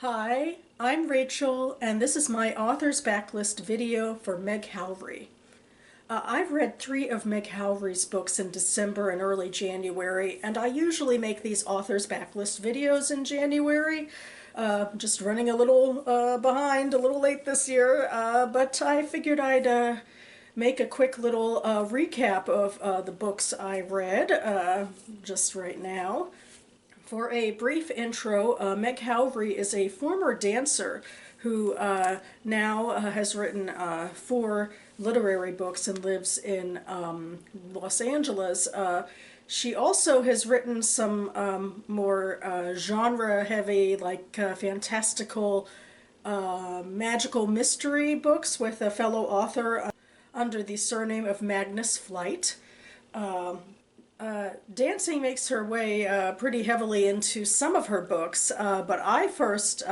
Hi, I'm Rachel, and this is my author's backlist video for Meg Howrey. I've read 3 of Meg Howrey's books in December and early January, and I usually make these author's backlist videos in January. Just running a little behind, a little late this year, but I figured I'd make a quick little recap of the books I read just right now. For a brief intro, Meg Howrey is a former dancer who now has written 4 literary books and lives in Los Angeles. She also has written some more genre-heavy, like fantastical, magical mystery books with a fellow author under the surname of Magnus Flight. Dancing makes her way pretty heavily into some of her books, but I first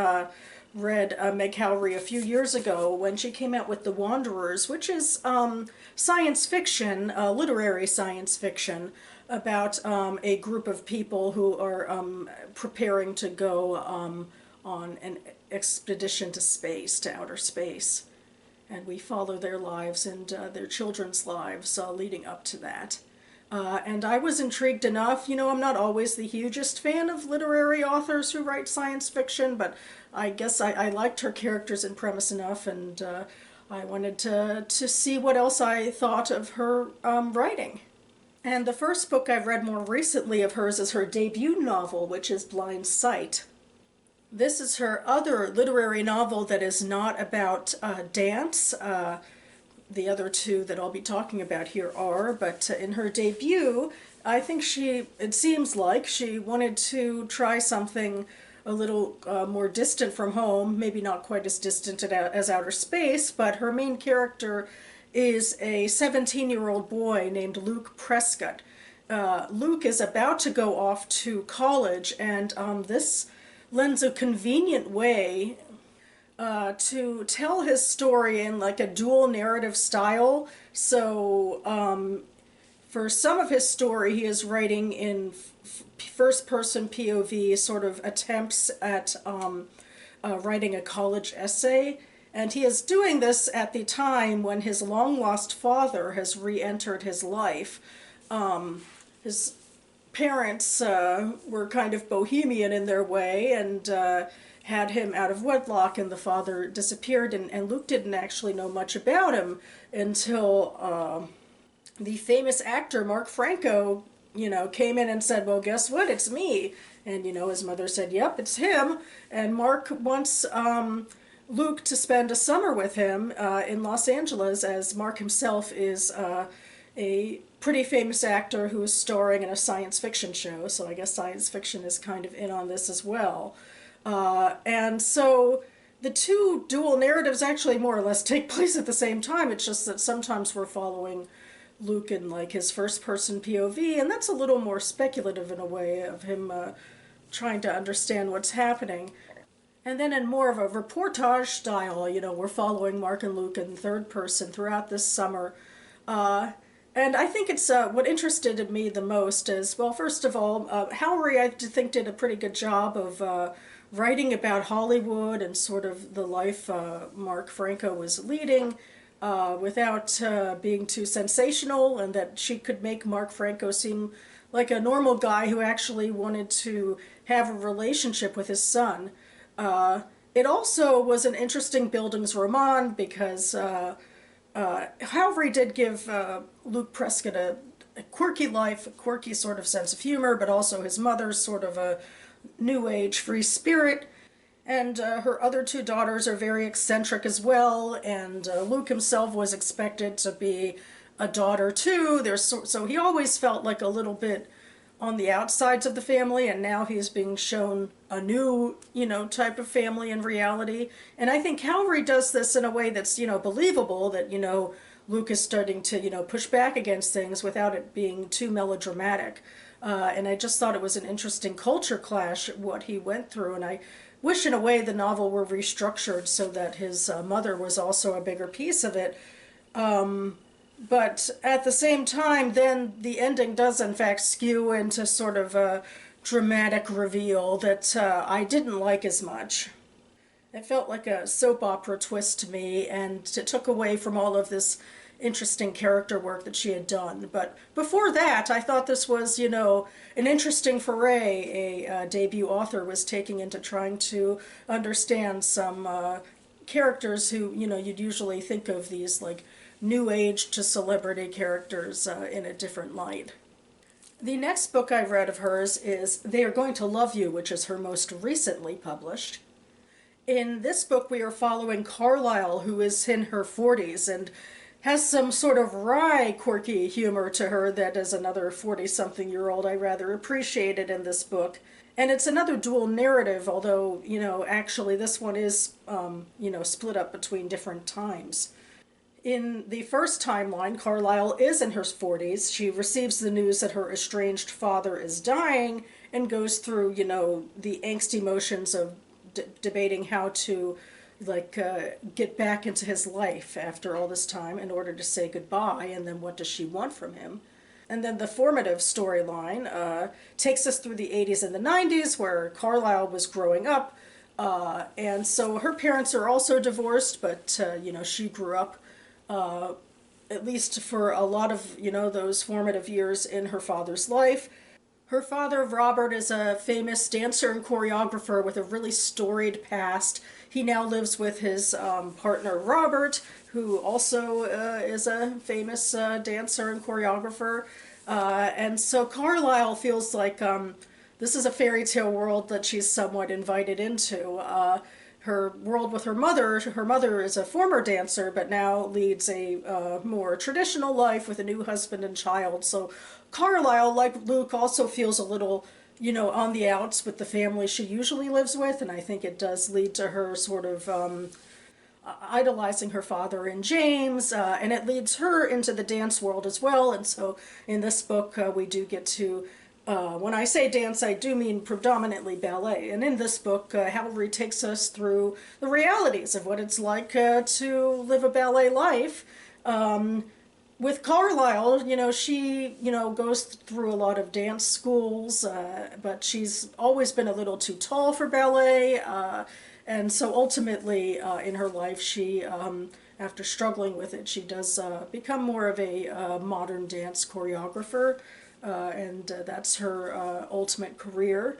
read Meg Howrey a few years ago when she came out with The Wanderers, which is science fiction, literary science fiction, about a group of people who are preparing to go on an expedition to space, to outer space. And we follow their lives and their children's lives leading up to that. And I was intrigued enough. I'm not always the hugest fan of literary authors who write science fiction, but I guess I liked her characters and premise enough, and I wanted to see what else I thought of her writing. And the first book I've read more recently of hers is her debut novel, which is Blind Sight. This is her other literary novel that is not about dance. The other 2 that I'll be talking about here are, but in her debut, I think it seems like she wanted to try something a little more distant from home, maybe not quite as distant as outer space, but her main character is a 17-year-old boy named Luke Prescott. Luke is about to go off to college, and this lends a convenient way to tell his story in like a dual narrative style. So for some of his story, he is writing in first-person POV, sort of attempts at writing a college essay. And he is doing this at the time when his long-lost father has re-entered his life. His parents were kind of bohemian in their way, and had him out of wedlock, and the father disappeared, and Luke didn't actually know much about him until the famous actor Mark Franco, came in and said, well, guess what, it's me. And, his mother said, yep, it's him. And Mark wants Luke to spend a summer with him in Los Angeles, as Mark himself is a pretty famous actor who is starring in a science fiction show, so I guess science fiction is kind of in on this as well. And so the 2 dual narratives actually more or less take place at the same time. It's just that sometimes we're following Luke in like his first-person POV, and that's a little more speculative in a way of him trying to understand what's happening. And then in more of a reportage style, we're following Mark and Luke in third person throughout this summer. And I think it's what interested me the most is, well, first of all, Howrey, I think, did a pretty good job of writing about Hollywood and sort of the life Mark Franco was leading without being too sensational, and that she could make Mark Franco seem like a normal guy who actually wanted to have a relationship with his son. It also was an interesting bildungsroman because Howrey did give Luke Prescott a quirky life, a quirky sort of sense of humor, but also his mother's sort of a new age free spirit. And her other 2 daughters are very eccentric as well, and Luke himself was expected to be a daughter too. So he always felt like a little bit on the outsides of the family, and now he's being shown a new, type of family in reality. And I think Howrey does this in a way that's, believable, that, Luke is starting to, push back against things without it being too melodramatic. And I just thought it was an interesting culture clash, what he went through, and I wish in a way the novel were restructured so that his mother was also a bigger piece of it. But at the same time, then the ending does in fact skew into sort of a dramatic reveal that I didn't like as much. It felt like a soap opera twist to me, and it took away from all of this interesting character work that she had done. But before that, I thought this was, an interesting foray a debut author was taking into trying to understand some characters who, you'd usually think of these like new age to celebrity characters in a different light. The next book I read of hers is They Are Going to Love You, which is her most recently published. In this book, we are following Carlisle, who is in her 40s and has some sort of wry, quirky humor to her that, as another 40-something-year-old, I rather appreciated in this book. And it's another dual narrative, although, actually this one is, split up between different times. In the first timeline, Carlisle is in her 40s. She receives the news that her estranged father is dying and goes through, the angsty motions of debating how to get back into his life after all this time in order to say goodbye, and then what does she want from him. And then the formative storyline takes us through the 80s and the 90s, where Carlisle was growing up, and so her parents are also divorced, but she grew up at least for a lot of those formative years in her father's life. Her father, Robert, is a famous dancer and choreographer with a really storied past. He now lives with his partner, Robert, who also is a famous dancer and choreographer. And so Carlisle feels like this is a fairy tale world that she's somewhat invited into. Her world with her mother is a former dancer, but now leads a more traditional life with a new husband and child. So Carlisle, like Luke, also feels a little, on the outs with the family she usually lives with, and I think it does lead to her sort of idolizing her father and James, and it leads her into the dance world as well. And so in this book, we do get to when I say dance, I do mean predominantly ballet. And in this book, Howrey takes us through the realities of what it's like to live a ballet life. With Carlisle, she, goes through a lot of dance schools, but she's always been a little too tall for ballet. And so ultimately, in her life, she, after struggling with it, she does become more of a modern dance choreographer. And that's her ultimate career.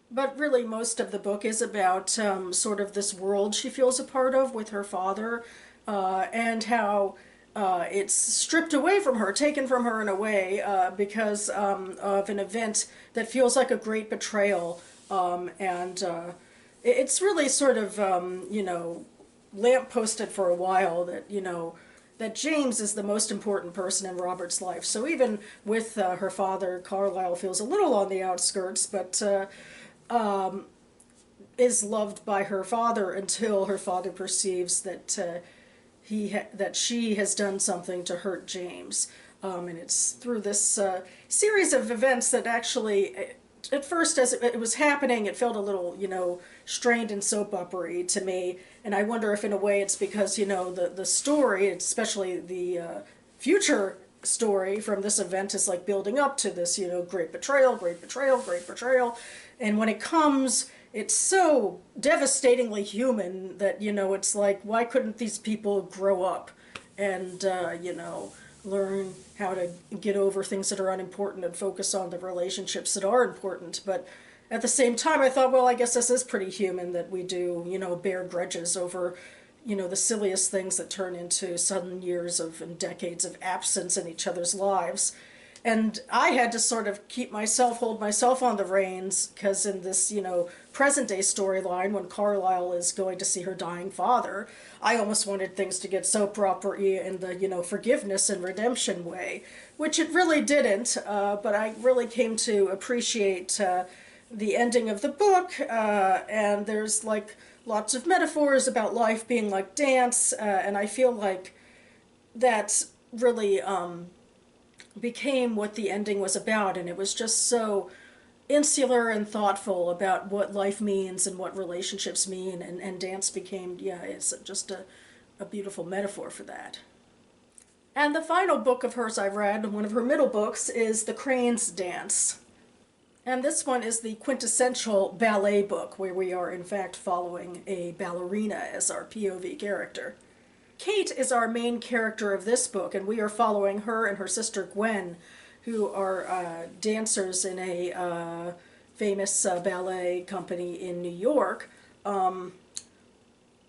But really, most of the book is about sort of this world she feels a part of with her father, and how it's stripped away from her, taken from her in a way, because of an event that feels like a great betrayal. And it's really sort of, lampposted for a while that, that James is the most important person in Robert's life. So even with her father, Carlisle feels a little on the outskirts, but is loved by her father until her father perceives that that she has done something to hurt James. And it's through this series of events that actually, at first as it was happening, it felt a little, strained and soap opera-y to me. And I wonder if in a way it's because, the story, especially the future story from this event, is like building up to this, great betrayal, great betrayal, great betrayal. And when it comes, it's so devastatingly human that, it's like, why couldn't these people grow up and, learn how to get over things that are unimportant and focus on the relationships that are important? But at the same time, I thought, well, I guess this is pretty human that we do, bear grudges over, the silliest things that turn into sudden years of and decades of absence in each other's lives. And I had to sort of hold myself on the reins, because in this, present day storyline, when Carlisle is going to see her dying father, I almost wanted things to get soap opera-y in the, forgiveness and redemption way, which it really didn't, but I really came to appreciate the ending of the book, and there's like lots of metaphors about life being like dance, and I feel like that really became what the ending was about, and it was just so insular and thoughtful about what life means and what relationships mean, and dance became, it's just a beautiful metaphor for that. And the final book of hers I read, one of her middle books, is The Crane's Dance. And this one is the quintessential ballet book where we are in fact following a ballerina as our POV character. Kate is our main character of this book, and we are following her and her sister Gwen, who are dancers in a famous ballet company in New York.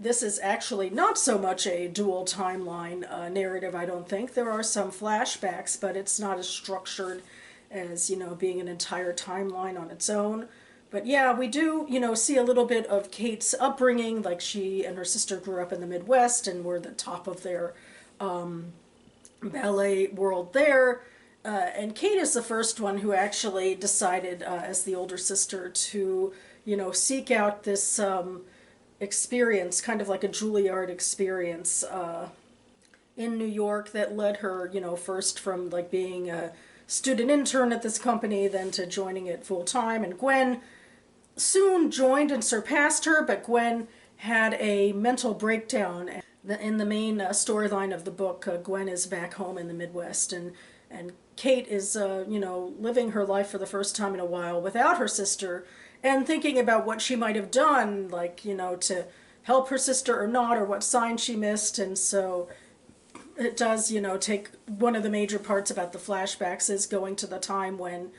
This is actually not so much a dual timeline narrative, I don't think. There are some flashbacks, but it's not as structured as, being an entire timeline on its own. But yeah, we do, see a little bit of Kate's upbringing, like she and her sister grew up in the Midwest and were the top of their ballet world there. And Kate is the first one who actually decided, as the older sister, to, seek out this experience, kind of like a Juilliard experience in New York that led her, first from like being a student intern at this company, then to joining it full time. And Gwen soon joined and surpassed her, but Gwen had a mental breakdown. In the main storyline of the book, Gwen is back home in the Midwest, and Kate is, living her life for the first time in a while without her sister, and thinking about what she might have done, like, to help her sister or not, or what sign she missed. And so it does, take one of the major parts about the flashbacks is going to the time when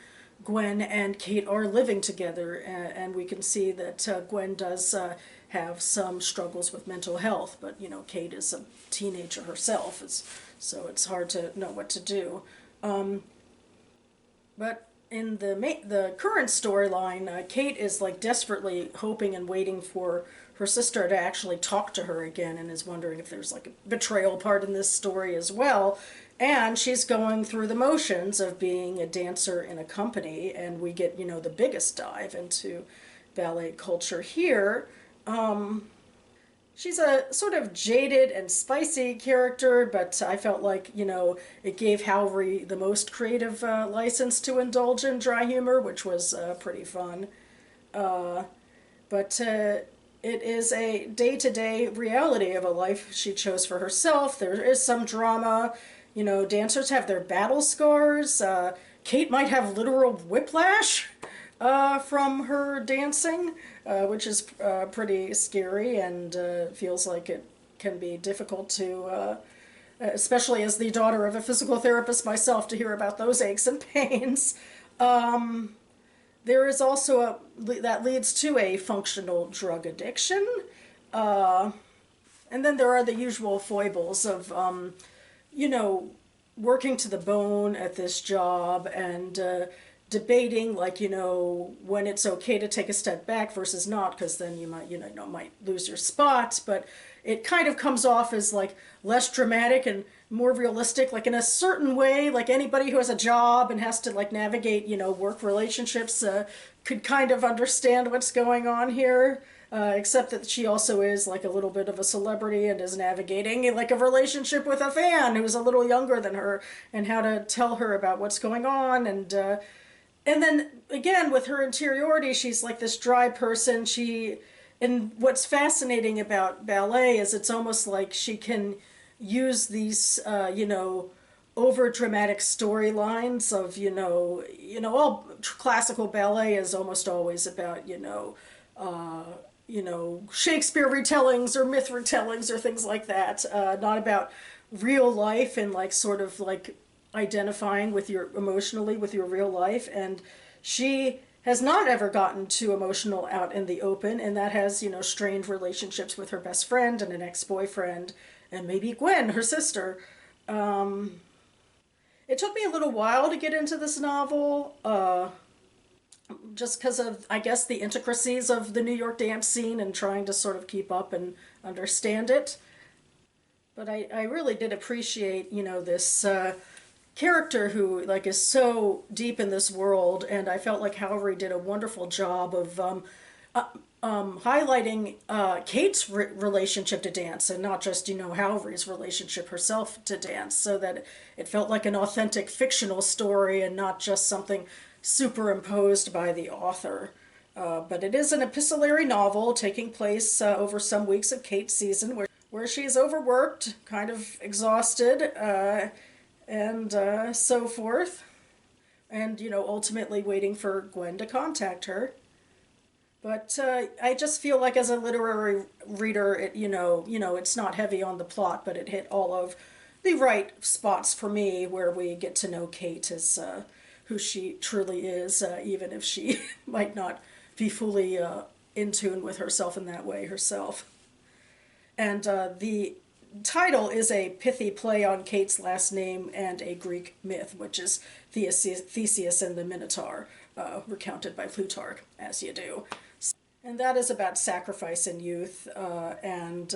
Gwen and Kate are living together, and we can see that Gwen does have some struggles with mental health, but Kate is a teenager herself, so it's hard to know what to do. But in the current storyline, Kate is like desperately hoping and waiting for her sister to actually talk to her again, and is wondering if there's like a betrayal part in this story as well. And she's going through the motions of being a dancer in a company, and we get, the biggest dive into ballet culture here. She's a sort of jaded and spicy character, but I felt like, it gave Howrey the most creative license to indulge in dry humor, which was pretty fun. But it is a day-to-day reality of a life she chose for herself. There is some drama. Dancers have their battle scars. Kate might have literal whiplash from her dancing, which is pretty scary, and feels like it can be difficult to, especially as the daughter of a physical therapist myself, to hear about those aches and pains. There is also that leads to a functional drug addiction. And then there are the usual foibles of, working to the bone at this job, and debating, like, when it's okay to take a step back versus not, because then you might, might lose your spot. But it kind of comes off as like less dramatic and more realistic, like in a certain way. Like anybody who has a job and has to like navigate, work relationships could kind of understand what's going on here. Except that she also is like a little bit of a celebrity and is navigating like a relationship with a fan who's a little younger than her, and how to tell her about what's going on. And then again, with her interiority, she's like this dry person. And what's fascinating about ballet is it's almost like she can use these, over dramatic storylines of, all classical ballet is almost always about, Shakespeare retellings or myth retellings or things like that, not about real life and like sort of like identifying with your emotionally with your real life. And she has not ever gotten too emotional out in the open, and that has, strained relationships with her best friend and an ex-boyfriend, and maybe Gwen, her sister. It took me a little while to get into this novel, just because of, I guess, the intricacies of the New York dance scene and trying to sort of keep up and understand it. But I really did appreciate, this character who like is so deep in this world, and I felt like Howrey did a wonderful job of highlighting Kate's relationship to dance, and not just, Howrey's relationship herself to dance, so that it felt like an authentic fictional story and not just something superimposed by the author. But it is an epistolary novel taking place over some weeks of Kate's season, where she's overworked, kind of exhausted, and so forth. and, ultimately waiting for Gwen to contact her. But I just feel like as a literary reader, it's not heavy on the plot, but it hit all of the right spots for me, where we get to know Kate as who she truly is, even if she might not be fully in tune with herself in that way herself. And the title is a pithy play on Kate's last name and a Greek myth, which is Theseus and the Minotaur, recounted by Plutarch, as you do. And that is about sacrifice in youth, and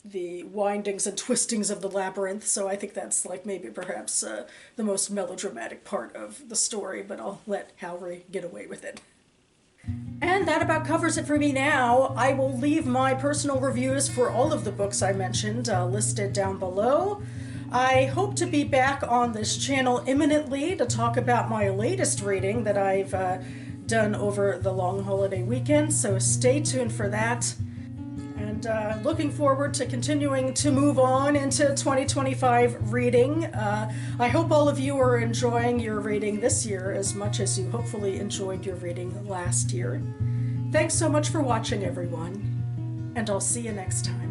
the windings and twistings of the labyrinth. So I think that's like maybe perhaps the most melodramatic part of the story, but I'll let Howrey get away with it. And that about covers it for me now. I will leave my personal reviews for all of the books I mentioned listed down below. I hope to be back on this channel imminently to talk about my latest reading that I've done over the long holiday weekend, so stay tuned for that. And looking forward to continuing to move on into 2025 reading. I hope all of you are enjoying your reading this year as much as you hopefully enjoyed your reading last year. Thanks so much for watching, everyone, and I'll see you next time.